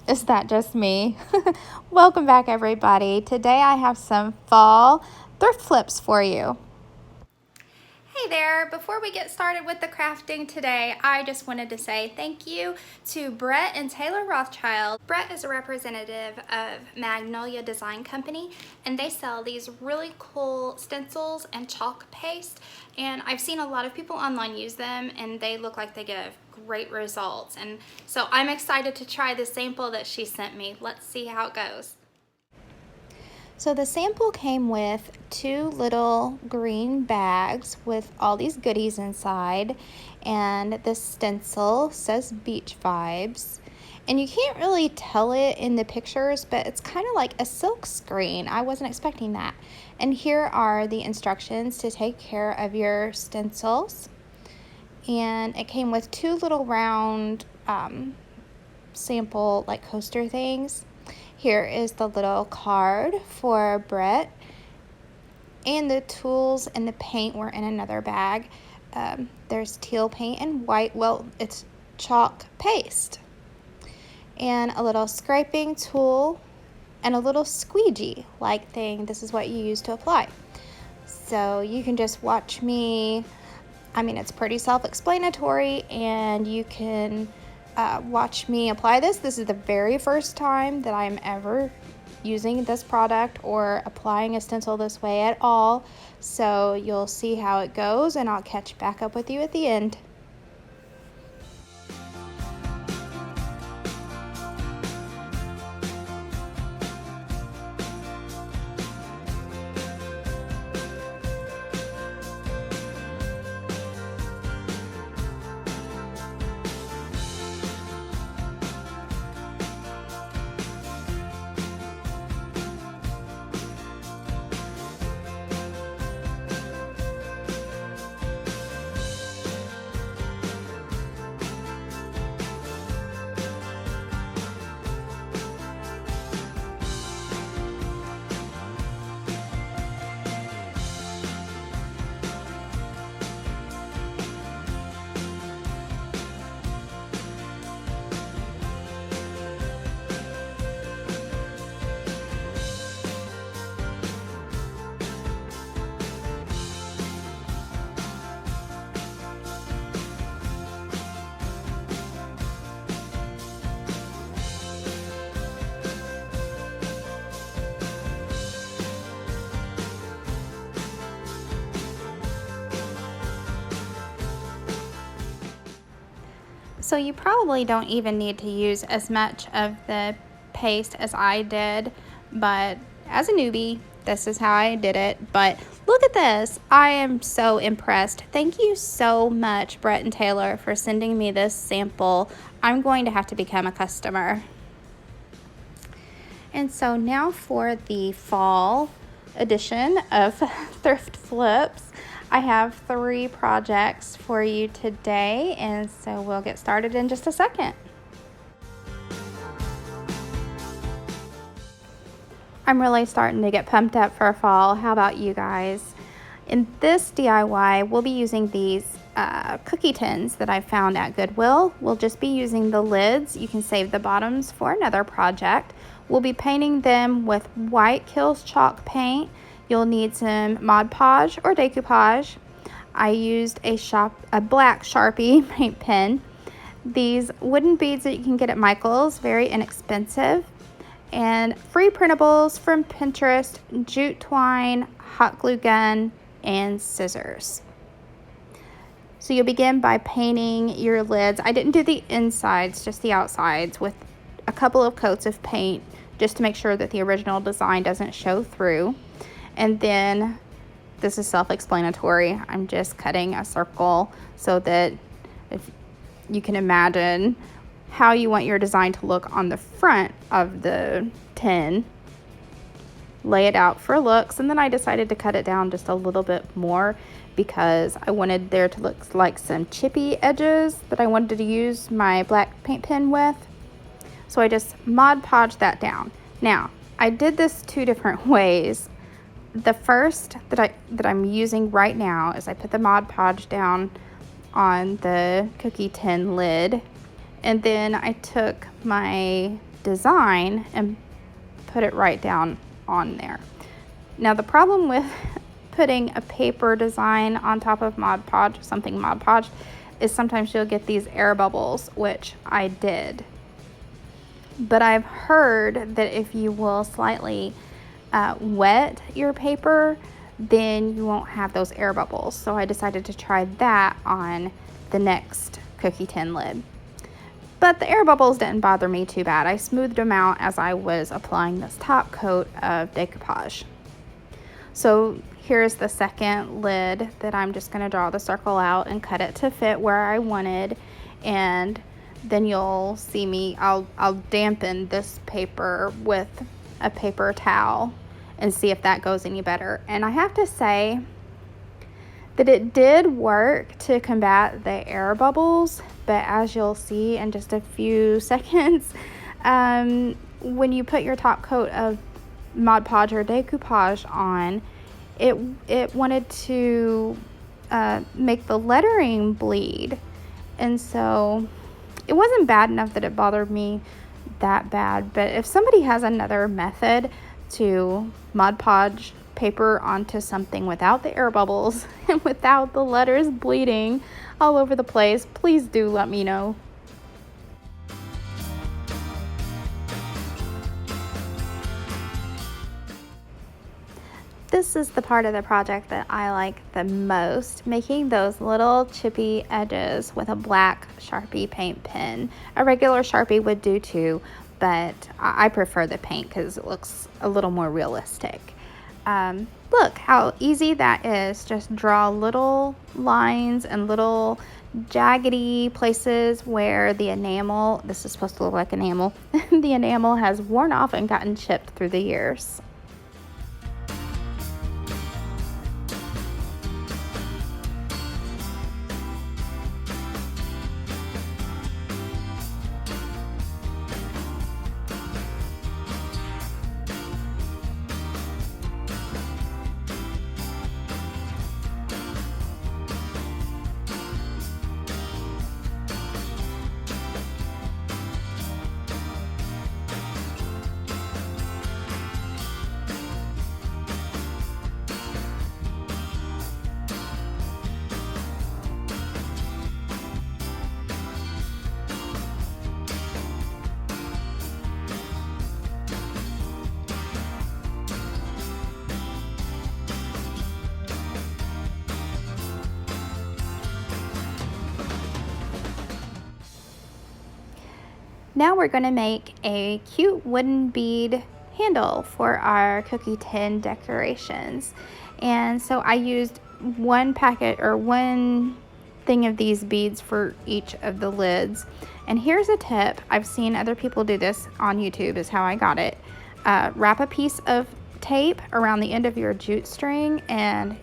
Is that just me? Welcome back, everybody. Today I have some fall thrift flips for you. Hey there, before we get started with the crafting today, I just wanted to say thank you to Brette and Taylor Rothschild. Brette is a representative of Magnolia Design Company, and they sell these really cool stencils and chalk paste, and I've seen a lot of people online use them, and they look like they give great results. And so I'm excited to try the sample that she sent me. Let's see how it goes. So the sample came with 2 little green bags with all these goodies inside, and the stencil says beach vibes, and you can't really tell it in the pictures, but it's kind of like a silk screen. I wasn't expecting that. And here are the instructions to take care of your stencils, and it came with 2 little round sample like coaster things. Here is the little card for Brette, and the tools and the paint were in another bag. There's teal paint and white, well, it's chalk paste, and a little scraping tool and a little squeegee like thing. This is what you use to apply. So you can just watch me. I mean, it's pretty self-explanatory, and you can watch me apply this. This is the very first time that I'm ever using this product or applying a stencil this way at all. So you'll see how it goes, and I'll catch back up with you at the end. So you probably don't even need to use as much of the paste as I did, but as a newbie, this is how I did it. But look at this. I am so impressed. Thank you so much, Brette and Taylor, for sending me this sample. I'm going to have to become a customer. And so now for the fall edition of Thrift Flips. I have 3 projects for you today, and so we'll get started in just a second. I'm really starting to get pumped up for fall. How about you guys? In this DIY, we'll be using these cookie tins that I found at Goodwill. We'll just be using the lids. You can save the bottoms for another project. We'll be painting them with white Kills chalk paint. You'll need some Mod Podge or decoupage. I used a black Sharpie paint pen. These wooden beads that you can get at Michael's, very inexpensive. And free printables from Pinterest, jute twine, hot glue gun, and scissors. So you'll begin by painting your lids. I didn't do the insides, just the outsides, with a couple of coats of paint just to make sure that the original design doesn't show through. And then, this is self-explanatory, I'm just cutting a circle so that if you can imagine how you want your design to look on the front of the tin. Lay it out for looks, and then I decided to cut it down just a little bit more because I wanted there to look like some chippy edges that I wanted to use my black paint pen with. So I just Mod Podged that down. Now, I did this two different ways. The first that I'm using right now is I put the Mod Podge down on the cookie tin lid, and then I took my design and put it right down on there. Now the problem with putting a paper design on top of Mod Podge, something Mod Podged, is sometimes you'll get these air bubbles, which I did. But I've heard that if you will slightly wet your paper, then you won't have those air bubbles. So I decided to try that on the next cookie tin lid. But the air bubbles didn't bother me too bad. I smoothed them out as I was applying this top coat of decoupage. So here's the second lid that I'm just going to draw the circle out and cut it to fit where I wanted. And then you'll see me, I'll dampen this paper with a paper towel and see if that goes any better. And I have to say that it did work to combat the air bubbles, but as you'll see in just a few seconds, when you put your top coat of Mod Podge or decoupage on, it wanted to make the lettering bleed. And so it wasn't bad enough that it bothered me that bad, but if somebody has another method to Mod Podge paper onto something without the air bubbles and without the letters bleeding all over the place, please do let me know. This is the part of the project that I like the most, making those little chippy edges with a black Sharpie paint pen. A regular Sharpie would do too, but I prefer the paint because it looks a little more realistic. Look how easy that is. Just draw little lines and little jaggedy places where the enamel, this is supposed to look like enamel, the enamel has worn off and gotten chipped through the years. Now we're going to make a cute wooden bead handle for our cookie tin decorations. And so I used one packet or one thing of these beads for each of the lids. And here's a tip. I've seen other people do this on YouTube, is how I got it. Wrap a piece of tape around the end of your jute string and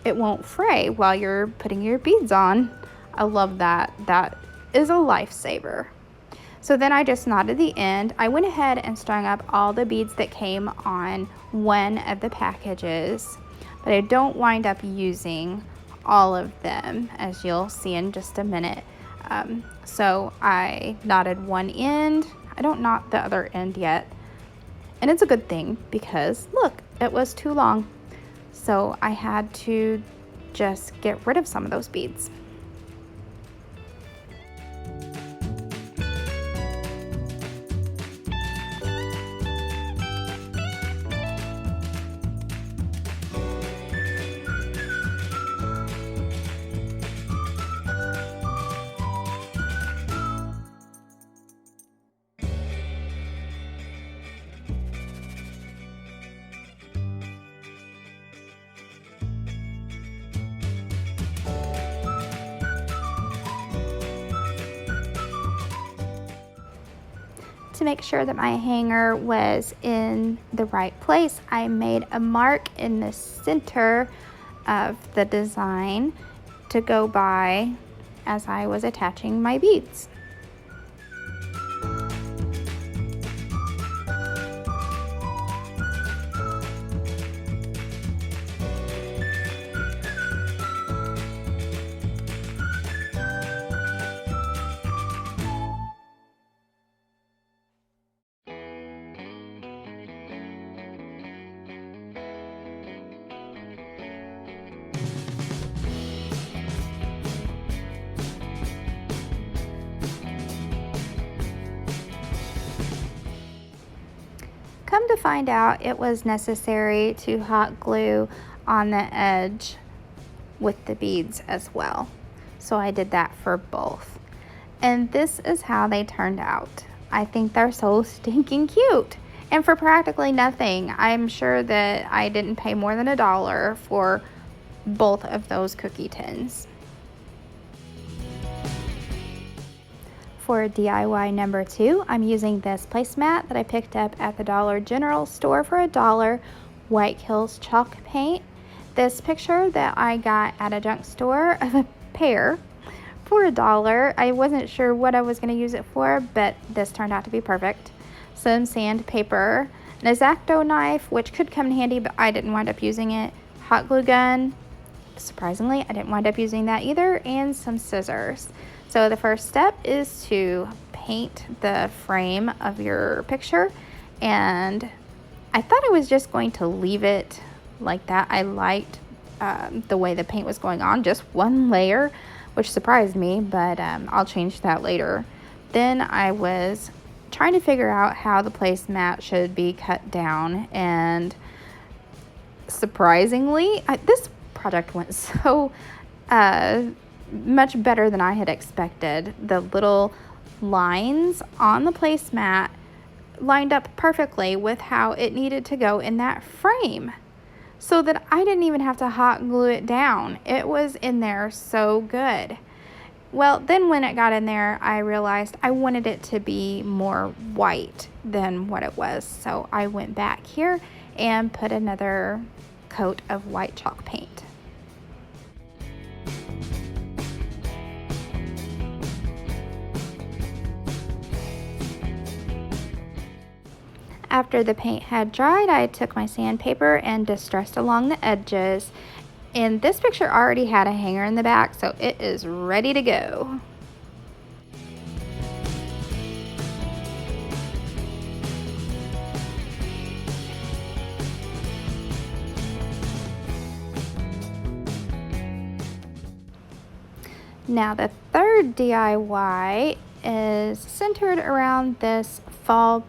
it won't fray while you're putting your beads on. I love that. That is a lifesaver. So then I just knotted the end. I went ahead and strung up all the beads that came on one of the packages, but I don't wind up using all of them, as you'll see in just a minute. So I knotted one end. I don't knot the other end yet. And it's a good thing because look, it was too long. So I had to just get rid of some of those beads. To make sure that my hanger was in the right place, I made a mark in the center of the design to go by as I was attaching my beads. Come to find out, it was necessary to hot glue on the edge with the beads as well. So I did that for both. And this is how they turned out. I think they're so stinking cute. And for practically nothing. I'm sure that I didn't pay more than $1 for both of those cookie tins. For DIY number 2, I'm using this placemat that I picked up at the Dollar General store for $1, White Hills chalk paint. This picture that I got at a junk store of a pear for $1. I wasn't sure what I was going to use it for, but this turned out to be perfect. Some sandpaper, an X-Acto knife, which could come in handy, but I didn't wind up using it. Hot glue gun, surprisingly, I didn't wind up using that either, and some scissors. So the first step is to paint the frame of your picture, and I thought I was just going to leave it like that. I liked the way the paint was going on, just one layer, which surprised me, but I'll change that later. Then I was trying to figure out how the placemat should be cut down, and surprisingly, this project went so much better than I had expected. The little lines on the placemat lined up perfectly with how it needed to go in that frame, so that I didn't even have to hot glue it down. It was in there so good. Well, then when it got in there, I realized I wanted it to be more white than what it was. So I went back here and put another coat of white chalk paint. After the paint had dried, I took my sandpaper and distressed along the edges. And this picture already had a hanger in the back, so it is ready to go. Now the third DIY is centered around this fall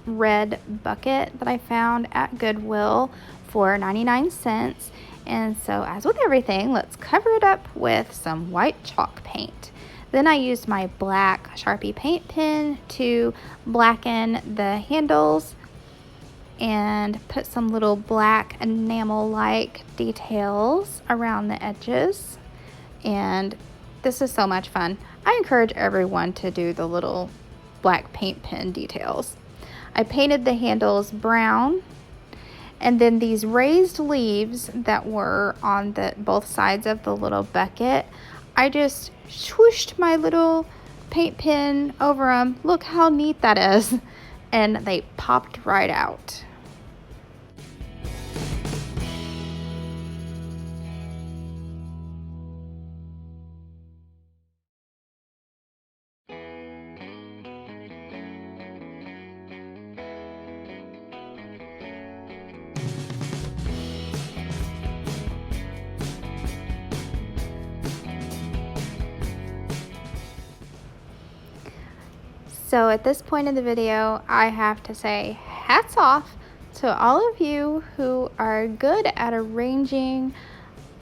red bucket that I found at Goodwill for 99 cents. And so, as with everything, let's cover it up with some white chalk paint. Then I used my black Sharpie paint pen to blacken the handles and put some little black enamel-like details around the edges. And this is so much fun. I encourage everyone to do the little black paint pen details. I painted the handles brown, and then these raised leaves that were on both sides of the little bucket, I just swooshed my little paint pen over them. Look how neat that is. And they popped right out. So at this point in the video, I have to say hats off to all of you who are good at arranging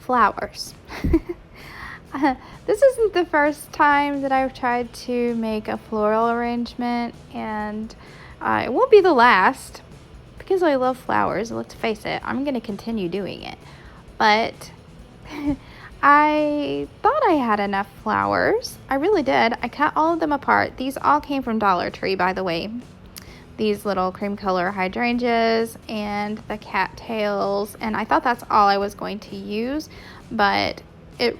flowers. This isn't the first time that I've tried to make a floral arrangement, and it won't be the last because I love flowers. Let's face it, I'm going to continue doing it. But I thought I had enough flowers. I really did. I cut all of them apart. These all came from Dollar Tree, by the way. These little cream color hydrangeas and the cattails, and I thought that's all I was going to use, but it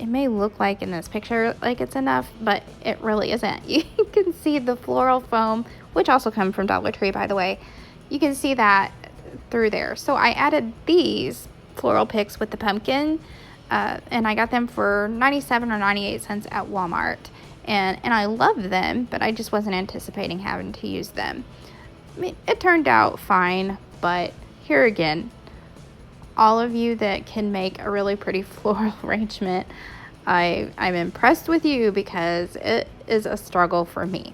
may look like in this picture like it's enough, but it really isn't. You can see the floral foam, which also come from Dollar Tree, by the way. You can see that through there. So I added these floral picks with the pumpkin, and I got them for 97 or 98 cents at Walmart. And I love them, but I just wasn't anticipating having to use them. I mean, it turned out fine, but here again, all of you that can make a really pretty floral arrangement, I'm impressed with you because it is a struggle for me.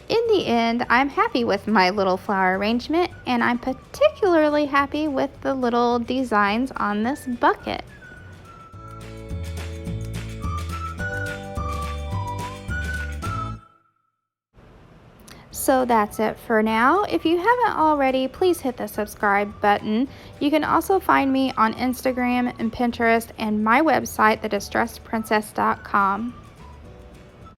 In the end, I'm happy with my little flower arrangement, and I'm particularly happy with the little designs on this bucket. So that's it for now. If you haven't already, please hit the subscribe button. You can also find me on Instagram and Pinterest and my website, thedistressedprincess.com.